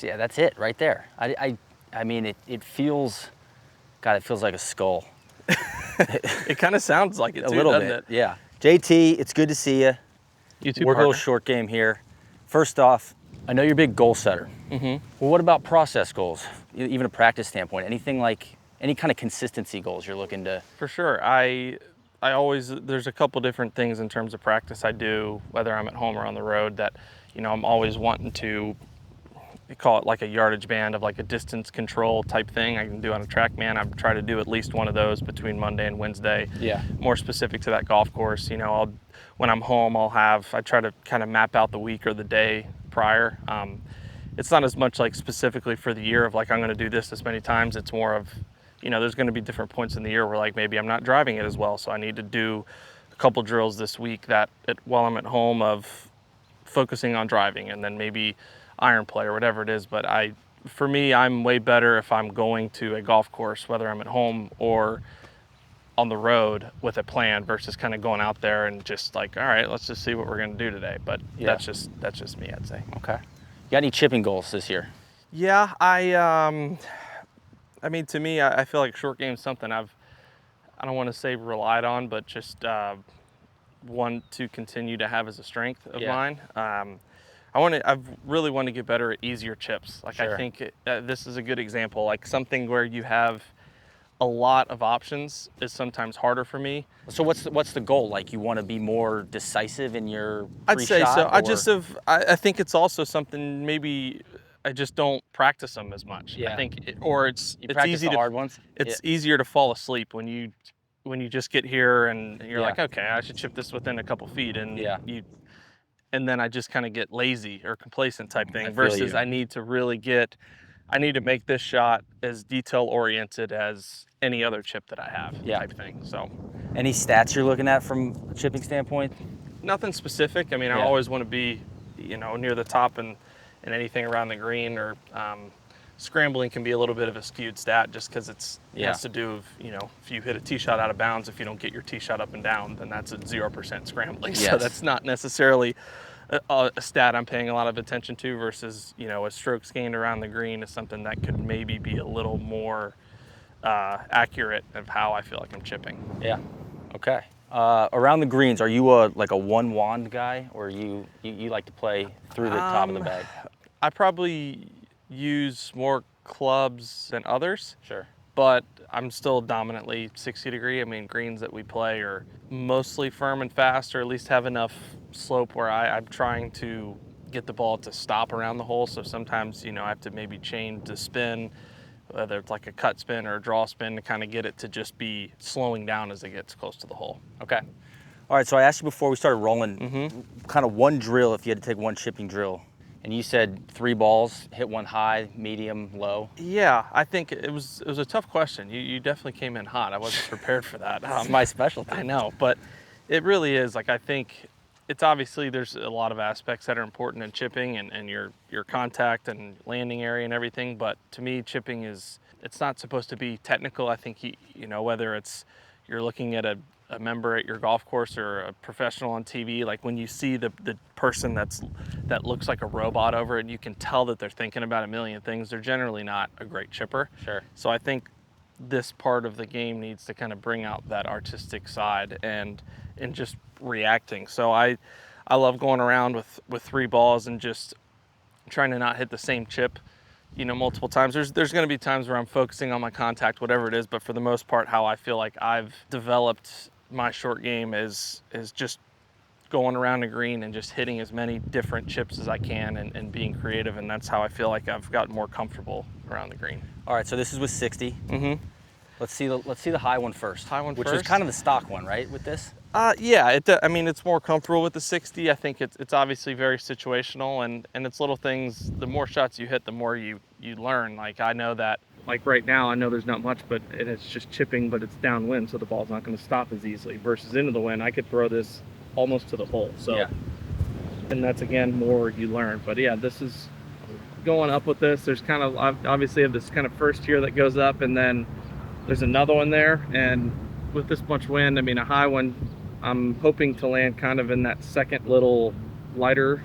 Yeah, that's it right there. I mean, it feels, God, it feels like a skull. It kind of sounds like it too, A little doesn't bit, it? yeah. JT, it's good to see you. You too, Work a little partner. short game here. First off, I know you're a big goal setter. Well, what about process goals? Even a practice standpoint, anything like, any kind of consistency goals you're looking to? For sure. I always, there's a couple different things in terms of practice I do, whether I'm at home or on the road, that, you know, I'm always wanting to, we call it like a yardage band of like a distance control type thing I can do on a TrackMan. I try to do at least one of those between Monday and Wednesday. Yeah. More specific to that golf course. You know, when I'm home, I try to kind of map out the week or the day prior. It's not as much like specifically for the year of like, I'm going to do this many times. It's more of, you know, there's going to be different points in the year where like maybe I'm not driving it as well. So I need to do a couple drills this week that while I'm at home of focusing on driving, and then maybe iron play or whatever it is. But for me, I'm way better if I'm going to a golf course, whether I'm at home or on the road with a plan versus kind of going out there and just like, all right, let's just see what we're going to do today. But Yeah. that's just me, I'd say. Okay. You got any chipping goals this year? Yeah, I mean, to me, I feel like short game is something I don't want to say relied on, but just want to continue to have as a strength of mine. I've really want to get better at easier chips. Like, Sure. I think this is a good example. Like something where you have a lot of options is sometimes harder for me. So what's the goal? Like, you want to be more decisive in your I'd say so. pre-shot, or? I think it's also something maybe I just don't practice them as much. Yeah. I think, it's You practice easy the hard ones? It's easier to fall asleep when you just get here and you're Yeah. like, okay, I should chip this within a couple feet, and Yeah. and then I just kind of get lazy or complacent type I thing. feel Versus you. I need to make this shot as detail oriented as any other chip that I have, type thing. So, Any stats you're looking at from a chipping standpoint? nothing specific. I mean, I Yeah. always want to be, you know, near the top and anything around the green, or scrambling can be a little bit of a skewed stat just because it has to do with, you know, if you hit a tee shot out of bounds, if you don't get your tee shot up and down, then that's a 0% scrambling. Yes. So that's not necessarily a stat I'm paying a lot of attention to, versus, you know, a strokes gained around the green is something that could maybe be a little more accurate of how I feel like I'm chipping. Yeah. Okay. Around the greens, are you like a one wand guy, or you like to play through the top of the bag? I probably use more clubs than others. Sure. But I'm still dominantly 60 degree. I mean, greens that we play are mostly firm and fast, or at least have enough slope where I'm trying to get the ball to stop around the hole. So sometimes, you know, I have to maybe change the spin, whether it's like a cut spin or a draw spin, to kind of get it to just be slowing down as it gets close to the hole. Okay. All right, so I asked you before we started rolling, kind of one drill, if you had to take one chipping drill, and you said 3 balls, hit one high, medium, low. Yeah, I think it was a tough question. You definitely came in hot. I wasn't prepared for that. It's my specialty. I know, but it really is. Like, I think it's obviously there's a lot of aspects that are important in chipping, and your contact and landing area and everything. But to me, chipping it's not supposed to be technical. I think you know, whether it's you're looking at a member at your golf course or a professional on TV, like when you see the person that looks like a robot over it, and you can tell that they're thinking about a million things, they're generally not a great chipper. Sure. So I think this part of the game needs to kind of bring out that artistic side and just reacting. So I love going around with 3 balls and just trying to not hit the same chip, you know, multiple times. There's going to be times where I'm focusing on my contact, whatever it is, but for the most part, how I feel like I've developed my short game is just going around the green and just hitting as many different chips as I can, and being creative, and that's how I feel like I've gotten more comfortable around the green. All right, so this is with 60. Let's see the high one first. High one which first? is kind of the stock one, right, with this? Yeah, I mean, it's more comfortable with the 60. I think it's obviously very situational, and it's little things. The more shots you hit, the more you learn. Like, I know that, like right now, I know there's not much, but it's just chipping, but it's downwind, so the ball's not going to stop as easily. Versus into the wind, I could throw this almost to the hole. So, Yeah. And that's, again, more you learn. But yeah, this is going up with this. There's kind of, obviously, have this kind of first tier that goes up, and then there's another one there. And with this much wind, I mean, a high one, I'm hoping to land kind of in that second little lighter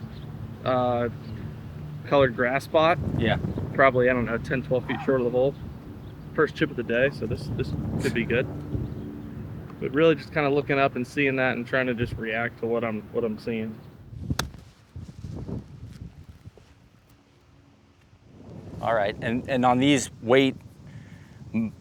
colored grass spot. Yeah. Probably, I don't know, 10, 12 feet short of the hole. First chip of the day, so this could be good. But really just kind of looking up and seeing that and trying to just react to what I'm seeing. All right, and on these, weight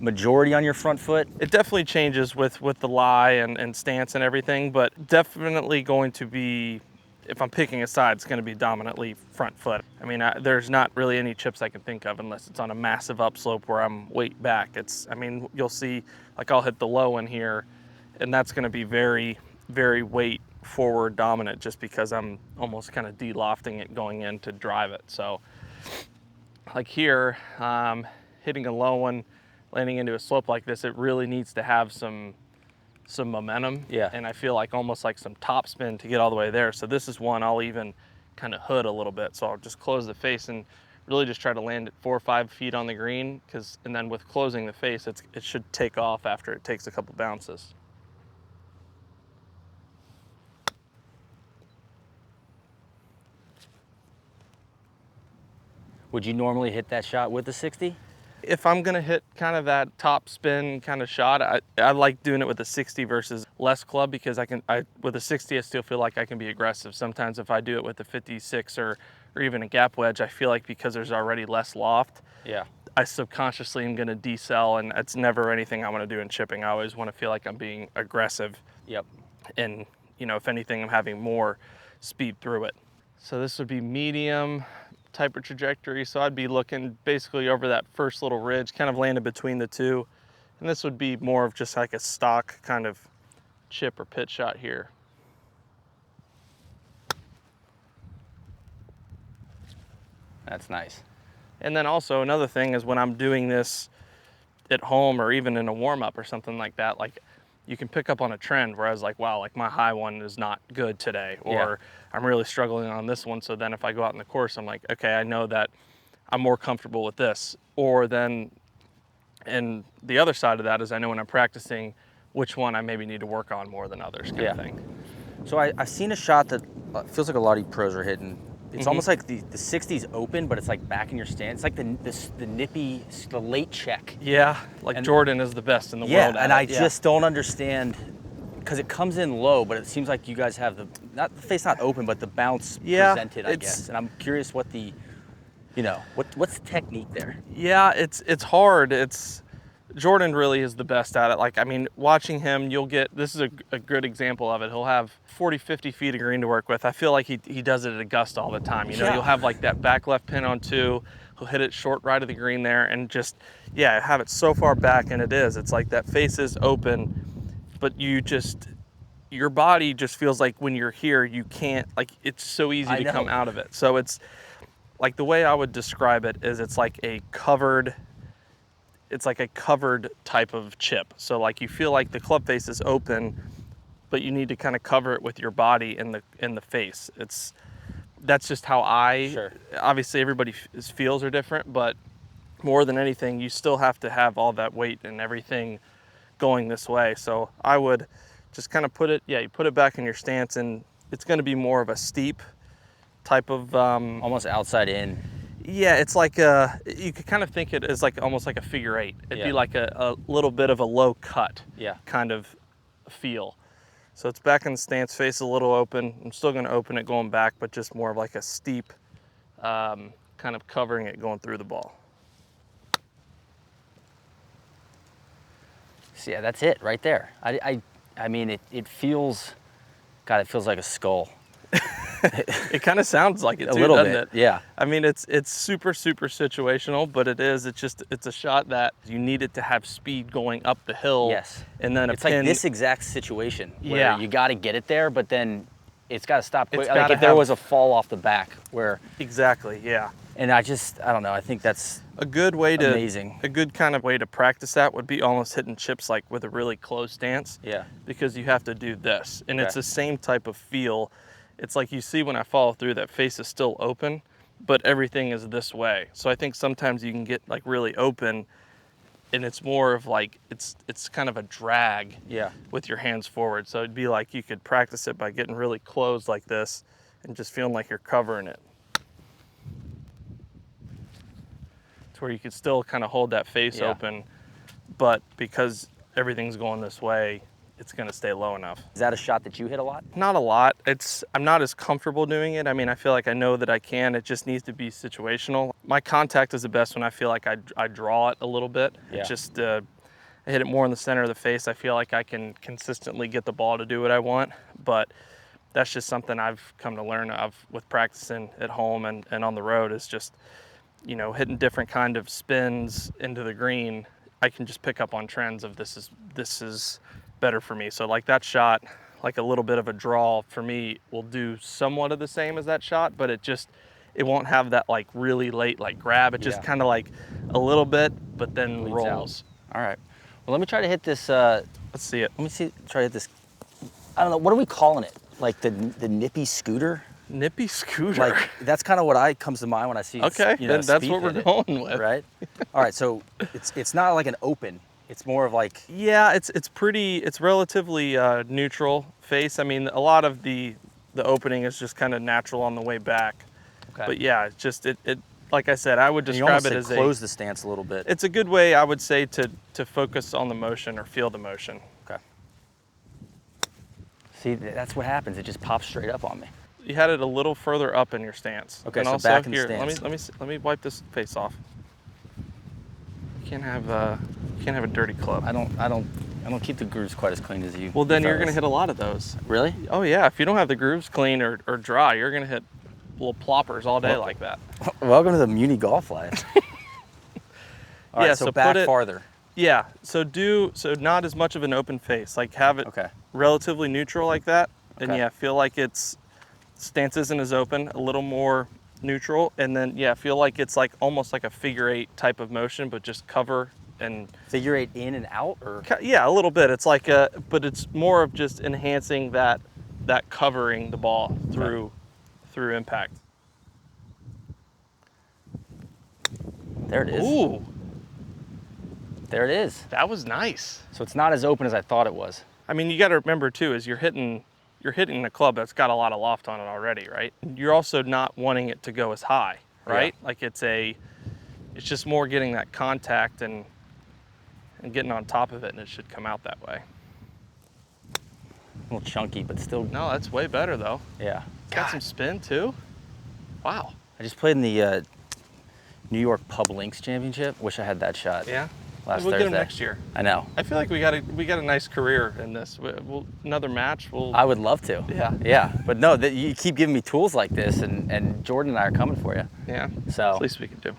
majority on your front foot? It definitely changes with the lie and stance and everything, but definitely going to be, if I'm picking a side, it's going to be dominantly front foot. I mean, there's not really any chips I can think of unless it's on a massive upslope where I'm weight back. I mean, you'll see, like I'll hit the low in here, and that's going to be very, very weight forward dominant just because I'm almost kind of de-lofting it going in to drive it. So like here, hitting a low one, landing into a slope like this, it really needs to have some momentum. Yeah. And I feel like almost like some top spin to get all the way there. So this is one I'll even kind of hood a little bit. So I'll just close the face and really just try to land it 4 or 5 feet on the green, and then with closing the face, it should take off after it takes a couple bounces. Would you normally hit that shot with the 60? If I'm gonna hit kind of that top spin kind of shot, I like doing it with a 60 versus less club, because with a 60 I still feel like I can be aggressive. Sometimes if I do it with a 56 or even a gap wedge, I feel like because there's already less loft, yeah, I subconsciously am gonna decel, and it's never anything I wanna do in chipping. I always wanna feel like I'm being aggressive. Yep. And if anything, I'm having more speed through it. So this would be medium type of trajectory. So I'd be looking basically over that first little ridge, kind of landed between the two. And this would be more of just like a stock kind of chip or pitch shot here. That's nice. And then also another thing is when I'm doing this at home or even in a warm-up or something like that, like you can pick up on a trend where I was like, wow, like my high one is not good today, or Yeah. I'm really struggling on this one. So then if I go out in the course, I'm like, okay, I know that I'm more comfortable with this. Or then, and the other side of that is I know when I'm practicing which one I maybe need to work on more than others, kind of thing. So I've seen a shot that feels like a lot of pros are hitting. It's almost like the 60's open, but it's like back in your stance. It's like the nippy, the late check. Yeah, like Jordan is the best in the world Yeah, at and it. I just don't understand, because it comes in low, but it seems like you guys have the face not open, but the bounce presented, I guess. And I'm curious what the, what's the technique there? Yeah, it's hard. Jordan really is the best at it. Like, I mean, watching him, this is a good example of it. He'll have 40, 50 feet of green to work with. I feel like he does it at Augusta all the time. You'll have like that back left pin on 2. He'll hit it short right of the green there and just, have it so far back, and it's like that face is open, but your body just feels like when you're here, you can't, like, it's so easy to come out of it. So it's like, the way I would describe it is it's like a covered type of chip. So like you feel like the club face is open, but you need to kind of cover it with your body in the face. That's just how obviously everybody's feels are different, but more than anything, you still have to have all that weight and everything going this way. So I would just kind of you put it back in your stance, and it's going to be more of a steep type of almost outside in. Yeah, it's like you could kind of think it as like almost like a figure 8. It'd be like a little bit of a low cut kind of feel. So it's back in the stance, face a little open. I'm still going to open it going back, but just more of like a steep kind of covering it going through the ball. So yeah, that's it right there. I mean, it feels, God, it feels like a skull. It kind of sounds like it too, a little doesn't bit, it? yeah. I mean, it's super, super situational, but it's a shot that you need it to have speed going up the hill. Yes. And then it's like this exact situation where you got to get it there, but then it's got to stop quick. Like if there was a fall off the back where. Exactly, yeah. And I don't know, I think that's a good way to, amazing. A good kind of way to practice that would be almost hitting chips like with a really close stance. Yeah. Because you have to do this. And it's the same type of feel. It's like you see when I follow through, that face is still open, but everything is this way. So I think sometimes you can get like really open, and it's more of like, it's kind of a drag with your hands forward. So it'd be like you could practice it by getting really closed like this and just feeling like you're covering it. where you could still kind of hold that face open, but because everything's going this way, it's going to stay low enough. Is that a shot that you hit a lot? Not a lot. I'm not as comfortable doing it. I mean, I feel like I know that I can. It just needs to be situational. My contact is the best when I feel like I draw it a little bit. Yeah. It just, I hit it more in the center of the face. I feel like I can consistently get the ball to do what I want, but that's just something I've come to learn of with practicing at home and on the road is just, you know, hitting different kind of spins into the green. I can just pick up on trends of this is better for me. So like that shot, like a little bit of a draw for me will do somewhat of the same as that shot, but it won't have that like really late like grab. It just kind of like a little bit, but then Bleeds rolls. Out. All right. Well, let me try to hit this. Let's see it. Let me try to hit this. I don't know. What are we calling it? Like the nippy scooter? Nippy scooter. Like that's kind of what comes to mind when I see. Okay, you know, then that's what we're going with, right? All right. So it's not like an open. It's more of like. Yeah, it's relatively neutral face. I mean, a lot of the opening is just kind of natural on the way back. Okay. But yeah, it's just it like I said, I would describe it as close the stance a little bit. It's a good way, I would say, to focus on the motion or feel the motion. Okay. See, that's what happens. It just pops straight up on me. You had it a little further up in your stance. Okay, and so also back in the here, stance. let me wipe this face off. You can't have a dirty club. I don't keep the grooves quite as clean as you. Well, then you're gonna hit a lot of those. Really? Oh yeah. If you don't have the grooves clean or dry, you're gonna hit little ploppers all day like that. Welcome to the Muni Golf Life. All right, so back farther. Yeah. So not as much of an open face. Like have it relatively neutral like that. And yeah, feel like its stance isn't as open, a little more neutral, and then yeah, feel like it's like almost like a figure 8 type of motion, but just cover and figure 8 in and out, or yeah, a little bit. It's like but it's more of just enhancing that covering the ball through impact. There it is. Ooh, there it is. that was nice. So it's not as open as I thought it was. I mean, you got to remember too, is you're hitting a club that's got a lot of loft on it already, right? You're also not wanting it to go as high, right? Yeah. Like it's just more getting that contact and getting on top of it, and it should come out that way. A little chunky, but still. No, that's way better though. Yeah. Got some spin too. Wow. I just played in the New York Pub Links Championship. Wish I had that shot. Yeah. Last we'll Thursday. get him next year. I know. I feel like we got a nice career in this. Another match. I would love to. Yeah. Yeah, but no, you keep giving me tools like this, and Jordan and I are coming for you. Yeah. So. At least we can do.